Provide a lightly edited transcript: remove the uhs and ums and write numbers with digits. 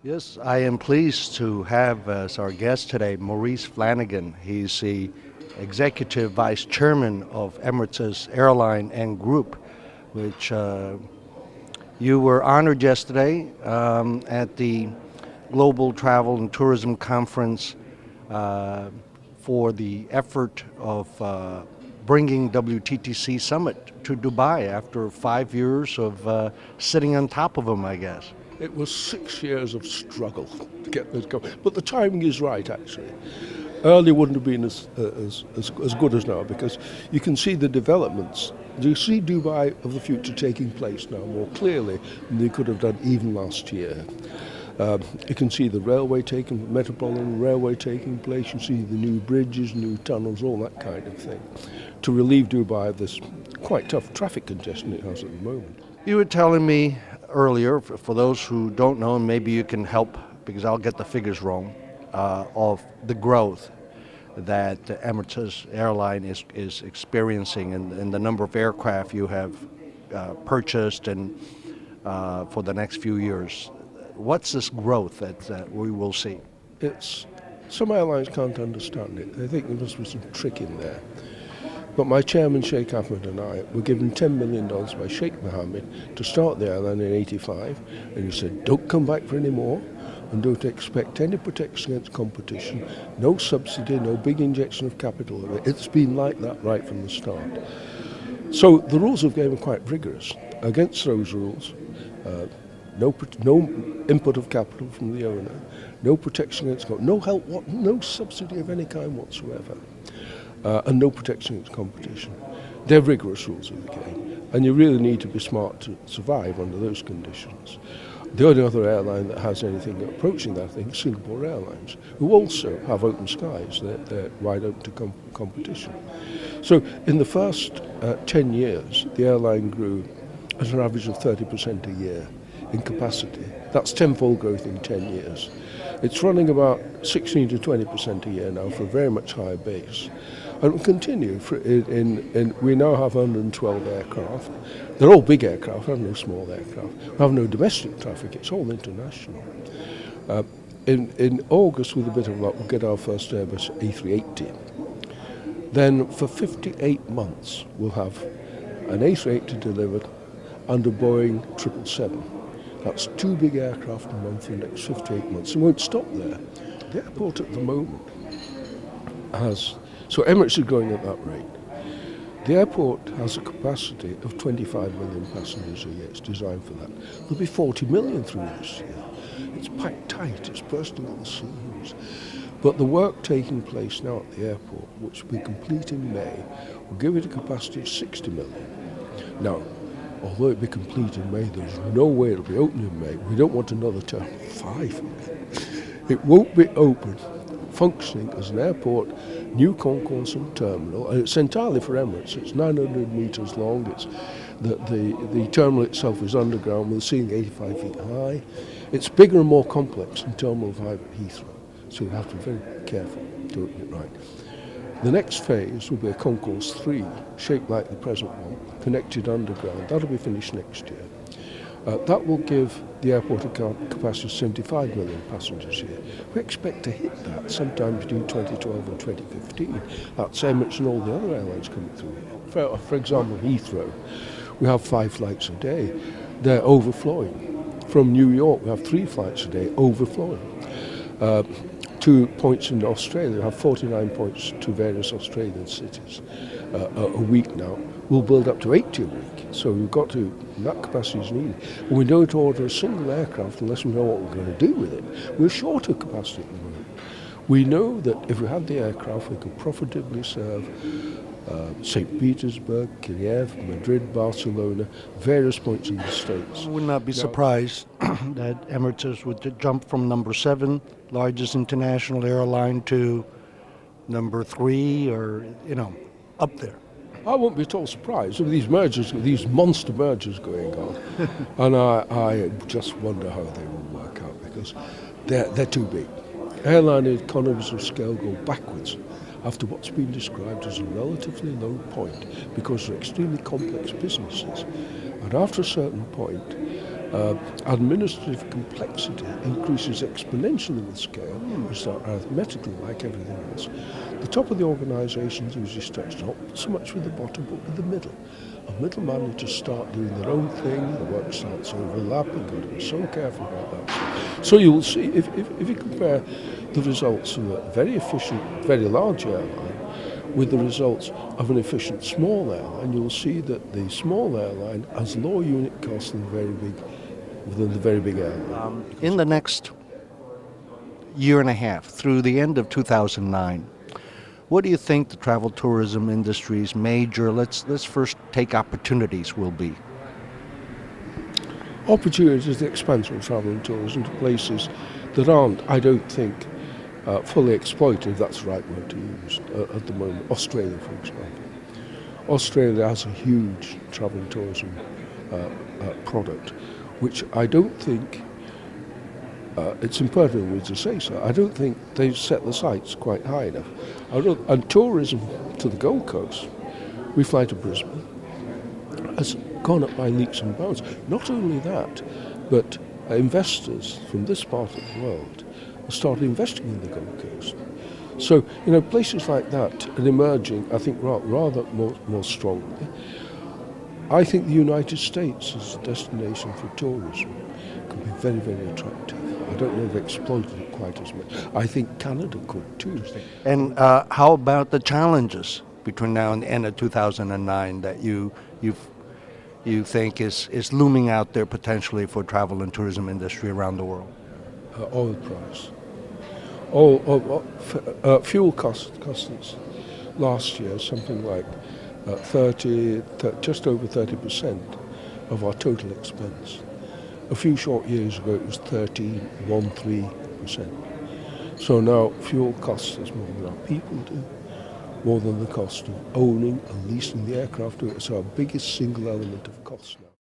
Yes, I am pleased to have as our guest today Maurice Flanagan. He's the Executive Vice Chairman of Emirates Airline and Group, which you were honored yesterday at the Global Travel and Tourism Conference uh, for the effort of bringing WTTC Summit to Dubai after 5 years of sitting on top of them, I guess. It was 6 years of struggle to get this going. But the timing is right, actually. Earlier wouldn't have been as good as now because you can see the developments. You see Dubai of the future taking place now more clearly than they could have done even last year. You can see the Metropolitan Railway taking place. You see the new bridges, new tunnels, all that kind of thing, to relieve Dubai of this quite tough traffic congestion it has at the moment. You were telling me earlier, for those who don't know, and maybe you can help because I'll get the figures wrong, of the growth that Emirates Airline is experiencing and the number of aircraft you have purchased and for the next few years. What's this growth that we will see? It's some airlines can't understand it. They think there must be some trick in there. But my chairman, Sheikh Ahmed, and I were given $10 million by Sheikh Mohammed to start the airline in '85, and he said, don't come back for any more, and don't expect any protection against competition, no subsidy, no big injection of capital. It's been like that right from the start. So the rules of the game are quite rigorous. Against those rules, no input of capital from the owner, no protection against no help, no subsidy of any kind whatsoever. And no protection against competition. They're rigorous rules of the game, and you really need to be smart to survive under those conditions. The only other airline that has anything approaching that, I think, is Singapore Airlines, who also have open skies. They're wide open to competition. So in the first 10 years, the airline grew at an average of 30% a year in capacity. That's tenfold growth in 10 years. It's running about 16 to 20% a year now for a very much higher base. And will continue. We now have 112 aircraft. They're all big aircraft, we have no small aircraft. We have no domestic traffic, it's all international. In August, with a bit of luck, we'll get our first Airbus A380. Then for 58 months, we'll have an A380 delivered under Boeing 777. That's two big aircraft a month for the next 58 months. It won't stop there. The airport at the moment has... So Emirates is growing at that rate. The airport has a capacity of 25 million passengers a year. It's designed for that. There'll be 40 million through this year. It's packed tight. It's bursting at the seams. But the work taking place now at the airport, which will be complete in May, will give it a capacity of 60 million. Now, although it be complete in May, there's no way it'll be open in May. We don't want another term 5 million. It won't be open, functioning as an airport, new concourse and terminal, and it's entirely for Emirates. It's 900 metres long. It's the terminal itself is underground with a ceiling 85 feet high. It's bigger and more complex than Terminal 5 at Heathrow, so you have to be very careful to open it right. The next phase will be a concourse 3, shaped like the present one, connected underground. That'll be finished next year. That will give the airport a capacity of 75 million passengers a year. We expect to hit that sometime between 2012 and 2015. That's Emirates and all the other airlines coming through here. For example, Heathrow, we have 5 flights a day. They're overflowing. From New York, we have 3 flights a day overflowing. 2 points in Australia, we have 49 points to various Australian cities a week now. We'll build up to 80 a week. So we've got to, that capacity is needed. And we don't order a single aircraft unless we know what we're going to do with it. We're short of capacity at the moment. We know that if we had the aircraft, we could profitably serve St. Petersburg, Kiev, Madrid, Barcelona, various points in the States. I would not be surprised that Emirates would jump from number 7, largest international airline, to number 3 or, up there. I won't be at all surprised with these mergers, these monster mergers going on. And I just wonder how they will work out because they're too big. Airline economies of scale go backwards after what's been described as a relatively low point because they're extremely complex businesses. And after a certain point, Administrative complexity increases exponentially with scale. You start arithmetically like everything else. The top of the organisations usually starts not so much with the bottom but with the middle. And middle managers start doing their own thing, the work starts overlapping, you've got to be so careful about that. So you will see, if you compare the results of a very efficient, very large airline with the results of an efficient small airline, you'll see that the small airline has lower unit costs than the very big airline. In the next year and a half, through the end of 2009, what do you think the travel tourism industry's major, let's first take opportunities, will be? Opportunities, the expansion of travel and tourism to places that aren't, I don't think, fully exploited, if that's the right word to use, at the moment. Australia, for example. Australia has a huge travel and tourism product, which I don't think, it's important for me to say so, I don't think they've set the sights quite high enough. And tourism to the Gold Coast, we fly to Brisbane, has gone up by leaps and bounds. Not only that, but investors from this part of the world have started investing in the Gold Coast. So, places like that are emerging, I think, rather more strongly. I think the United States as a destination for tourism could be very, very attractive. I don't know if they've exploited it quite as much. I think Canada could too. And how about the challenges between now and the end of 2009 that you think is looming out there potentially for travel and tourism industry around the world? Oil price. Fuel costs last year, something like just over 30% of our total expense. A few short years ago it was 13%. So now fuel costs us more than our people do, more than the cost of owning and leasing the aircraft. It's our biggest single element of cost now.